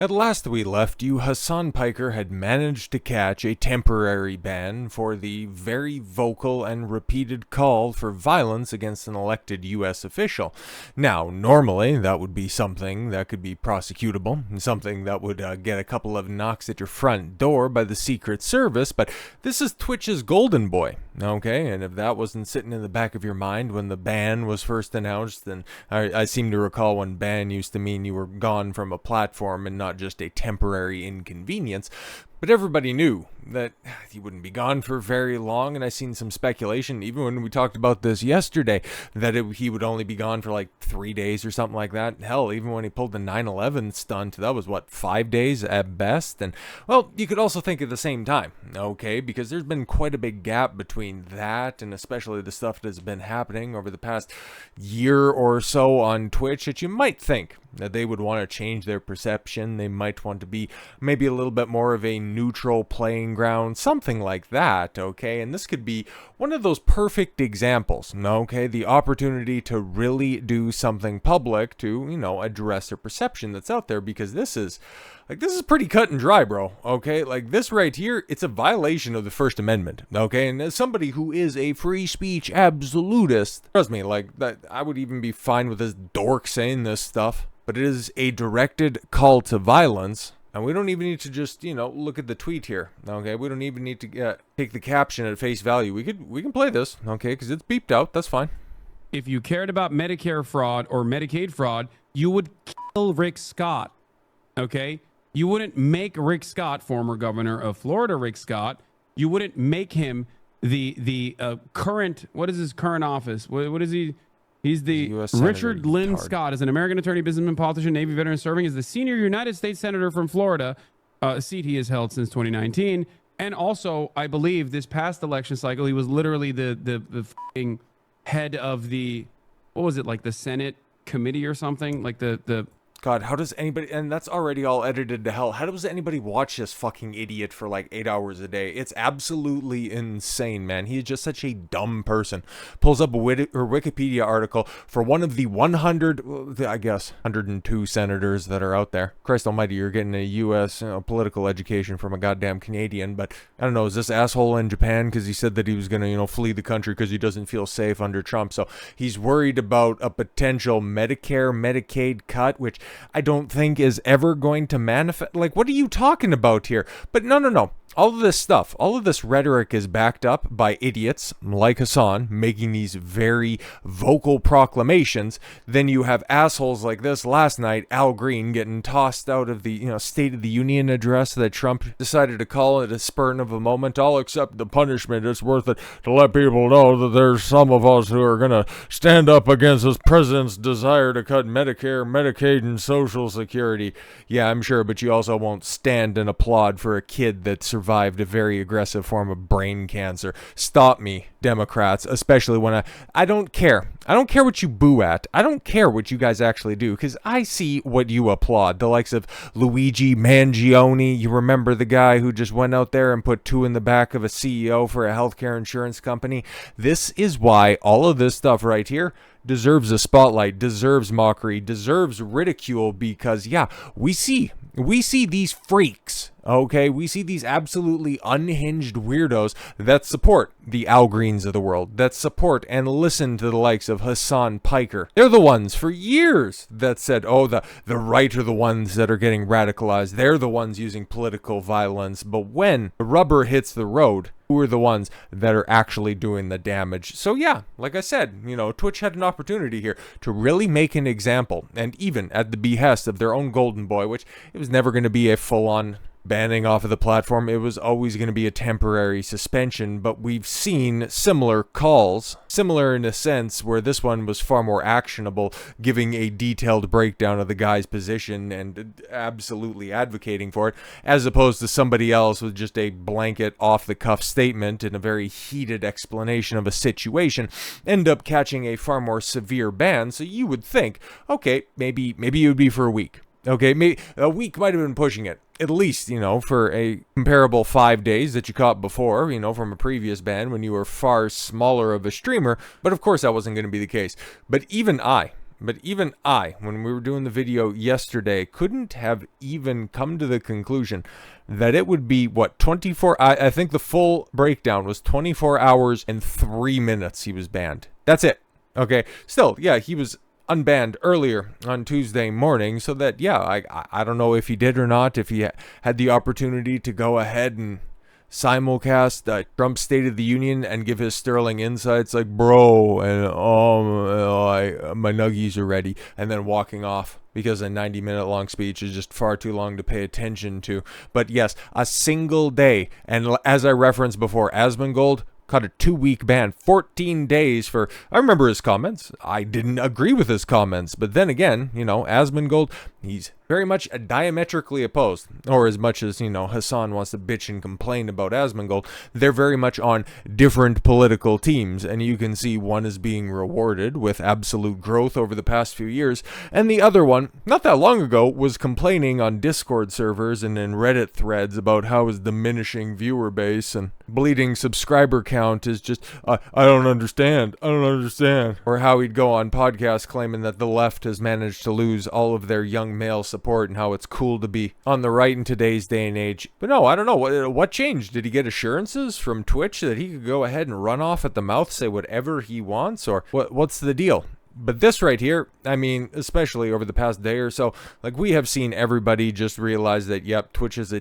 At last we left you, Hasan Piker had managed to catch a temporary ban for the very vocal and repeated call for violence against an elected U.S. official. Now, normally, that would be something that could be prosecutable, something that would get a couple of knocks at your front door by the Secret Service, but this is Twitch's golden boy, okay? And if that wasn't sitting in the back of your mind when the ban was first announced, then I seem to recall when ban used to mean you were gone from a platform and not just a temporary inconvenience. But everybody knew that he wouldn't be gone for very long, and I seen some speculation, even when we talked about this yesterday, that he would only be gone for like 3 days or something like that. Hell, even when he pulled the 9/11 stunt, that was, 5 days at best? And, well, you could also think at the same time, okay, because there's been quite a big gap between that and especially the stuff that's been happening over the past year or so on Twitch that you might think that they would want to change their perception. They might want to be maybe a little bit more of a neutral playing ground, something like that, okay? And this could be one of those perfect examples, okay? The opportunity to really do something public to, address their perception that's out there, because this is pretty cut and dry, bro, okay? Like, this right here, it's a violation of the First Amendment, okay? And as somebody who is a free speech absolutist, trust me, like, that I would even be fine with this dork saying this stuff, but it is a directed call to violence. And we don't even need to just, look at the tweet here, okay? We don't even need to take the caption at face value. We can play this, okay? Because it's beeped out. That's fine. If you cared about Medicare fraud or Medicaid fraud, you would kill Rick Scott, okay? You wouldn't make Rick Scott, former governor of Florida, Rick Scott, you wouldn't make him the current, what is his current office? What is he? He's the US Richard Senator, Lynn Scott is an American attorney, businessman, politician, Navy veteran, serving as the senior United States Senator from Florida, a seat he has held since 2019. And also, I believe this past election cycle, he was literally the f***ing head of the, what was it, like the Senate committee or something? Like the God, how does anybody, and that's already all edited to hell, how does anybody watch this fucking idiot for like 8 hours a day? It's absolutely insane, man. He's just such a dumb person. Pulls up a Wikipedia article for one of the 102 senators that are out there. Christ almighty, you're getting a U.S. Political education from a goddamn Canadian, but I don't know, is this asshole in Japan because he said that he was going to, flee the country because he doesn't feel safe under Trump, so he's worried about a potential Medicare, Medicaid cut, which I don't think is ever going to manifest. Like, what are you talking about here? But no. All of this stuff, all of this rhetoric is backed up by idiots like Hasan making these very vocal proclamations. Then you have assholes like this last night, Al Green, getting tossed out of the State of the Union address that Trump decided to call it a spurt of a moment. I'll accept the punishment. It's worth it to let people know that there's some of us who are going to stand up against this president's desire to cut Medicare, Medicaid, and Social Security. Yeah, I'm sure, but you also won't stand and applaud for a kid that survived a very aggressive form of brain cancer. Stop me, Democrats, especially when I don't care. I don't care what you boo at. I don't care what you guys actually do, because I see what you applaud. The likes of Luigi Mangione. You remember the guy who just went out there and put 2 in the back of a CEO for a healthcare insurance company. This is why all of this stuff right here deserves a spotlight, deserves mockery, deserves ridicule, because, yeah, we see these freaks, okay? We see these absolutely unhinged weirdos that support the Al Greens of the world, that support and listen to the likes of Hasan Piker. They're the ones for years that said, oh, the right are the ones that are getting radicalized. They're the ones using political violence. But when the rubber hits the road, who are the ones that are actually doing the damage? So yeah, like I said, Twitch had an opportunity here to really make an example, and even at the behest of their own golden boy, which it was never going to be a full-on banning off of the platform. It was always going to be a temporary suspension, but we've seen similar calls, similar in a sense, where this one was far more actionable, giving a detailed breakdown of the guy's position and absolutely advocating for it, as opposed to somebody else with just a blanket off-the-cuff statement and a very heated explanation of a situation, end up catching a far more severe ban. So you would think, okay, maybe it would be for a week. Okay, maybe a week might have been pushing it. At least, for a comparable 5 days that you caught before, from a previous ban when you were far smaller of a streamer. But of course, that wasn't going to be the case. But even I, But even I, when we were doing the video yesterday, couldn't have even come to the conclusion that it would be, 24... I think the full breakdown was 24 hours and 3 minutes he was banned. That's it. Okay, still, yeah, he was unbanned earlier on Tuesday morning, so that, yeah, I don't know if he did or not, if he had the opportunity to go ahead and simulcast Trump's State of the Union and give his sterling insights like, bro, and my nuggies are ready, and then walking off because a 90-minute long speech is just far too long to pay attention to. But yes, a single day, and as I referenced before, Asmongold caught a 2-week ban, 14 days for... I remember his comments. I didn't agree with his comments, but then again, Asmongold, he's very much diametrically opposed, or as much as, Hasan wants to bitch and complain about Asmongold, they're very much on different political teams, and you can see one is being rewarded with absolute growth over the past few years, and the other one, not that long ago, was complaining on Discord servers and in Reddit threads about how his diminishing viewer base and bleeding subscriber count is just, I don't understand, or how he'd go on podcasts claiming that the left has managed to lose all of their young male support and how it's cool to be on the right in today's day and age. But no, I don't know. What changed? Did he get assurances from Twitch that he could go ahead and run off at the mouth, say whatever he wants? Or what's the deal? But this right here, I mean, especially over the past day or so, like, we have seen everybody just realize that, yep, Twitch is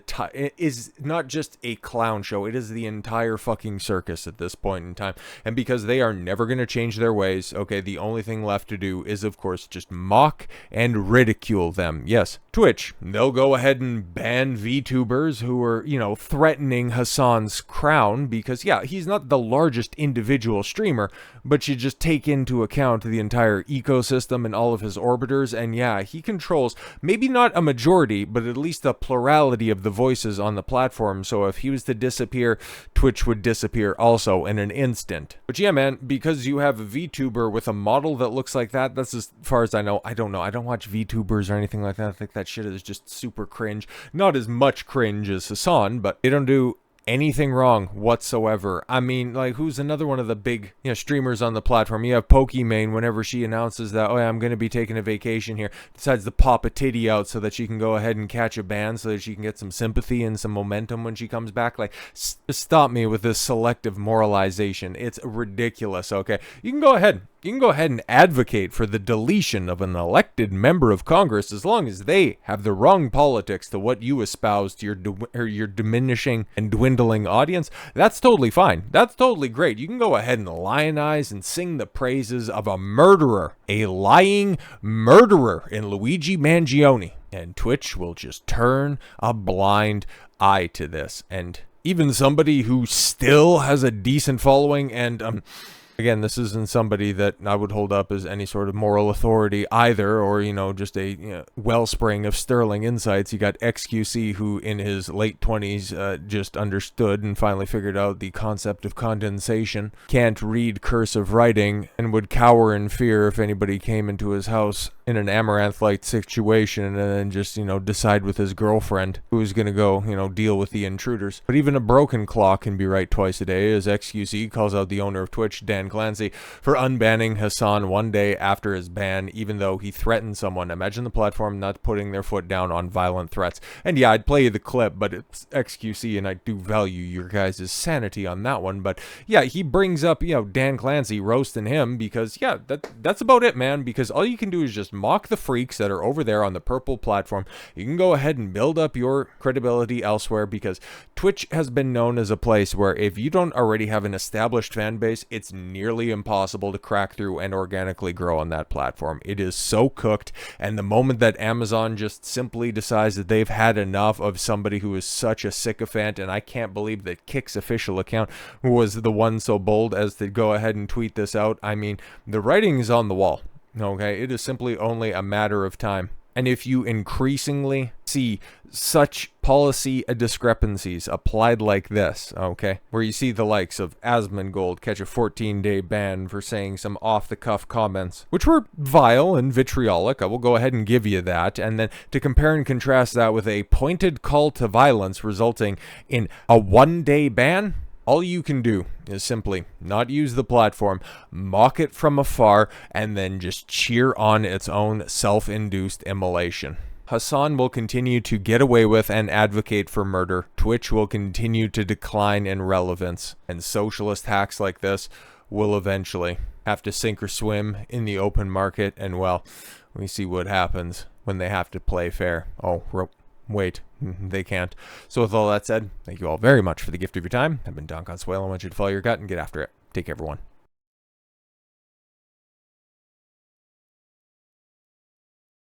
is not just a clown show. It is the entire fucking circus at this point in time. And because they are never going to change their ways, okay, the only thing left to do is, of course, just mock and ridicule them. Yes, Twitch, they'll go ahead and ban VTubers who are, threatening Hasan's crown because, yeah, he's not the largest individual streamer, but you just take into account the entire ecosystem and all of his orbiters, and yeah, he controls maybe not a majority, but at least a plurality of the voices on the platform. So if he was to disappear, Twitch would disappear also in an instant. But yeah, man, because you have a VTuber with a model that looks like that, that's as far as I know. I don't know. I don't watch VTubers or anything like that. I think that shit is just super cringe. Not as much cringe as Hasan, but they don't do anything wrong whatsoever. I mean, like, who's another one of the big, streamers on the platform? You have Pokimane, whenever she announces that, oh yeah, I'm going to be taking a vacation here, decides to pop a titty out so that she can go ahead and catch a ban so that she can get some sympathy and some momentum when she comes back. Like, stop me with this selective moralization. It's ridiculous, okay? You can go ahead and advocate for the deletion of an elected member of Congress as long as they have the wrong politics to what you espouse to your diminishing and dwindling audience. That's totally fine. That's totally great. You can go ahead and lionize and sing the praises of a murderer, a lying murderer in Luigi Mangione, and Twitch will just turn a blind eye to this. And even somebody who still has a decent following, and again, this isn't somebody that I would hold up as any sort of moral authority either, or, just a wellspring of sterling insights. You got XQC, who in his late 20s just understood and finally figured out the concept of condensation, can't read cursive writing, and would cower in fear if anybody came into his house in an Amaranth-like situation, and then just, decide with his girlfriend who's going to go, deal with the intruders. But even a broken clock can be right twice a day, as XQC calls out the owner of Twitch, Dan Clancy, for unbanning Hasan one day after his ban, even though he threatened someone. Imagine the platform not putting their foot down on violent threats. And yeah, I'd play you the clip, but it's XQC, and I do value your guys' sanity on that one. But yeah, he brings up, Dan Clancy roasting him because, yeah, that's about it, man, because all you can do is just mock the freaks that are over there on the purple platform. You can go ahead and build up your credibility elsewhere, because Twitch has been known as a place where if you don't already have an established fan base, it's nearly impossible to crack through and organically grow on that platform. It is so cooked, and the moment that Amazon just simply decides that they've had enough of somebody who is such a sycophant, and I can't believe that Kick's official account was the one so bold as to go ahead and tweet this out. I mean, the writing is on the wall. Okay, it is simply only a matter of time. And if you increasingly see such policy discrepancies applied like this, okay, where you see the likes of Asmongold catch a 14-day ban for saying some off-the-cuff comments, which were vile and vitriolic, I will go ahead and give you that, and then to compare and contrast that with a pointed call to violence resulting in a one-day ban, All you can do is simply not use the platform, mock it from afar, and then just cheer on its own self-induced immolation. Hasan will continue to get away with and advocate for murder. Twitch will continue to decline in relevance. And socialist hacks like this will eventually have to sink or swim in the open market. And well, we see what happens when they have to play fair. Oh, wait, they can't. So with all that said, thank you all very much for the gift of your time. I've been Don Consuelo. I want you to follow your gut and get after it. Take care, everyone.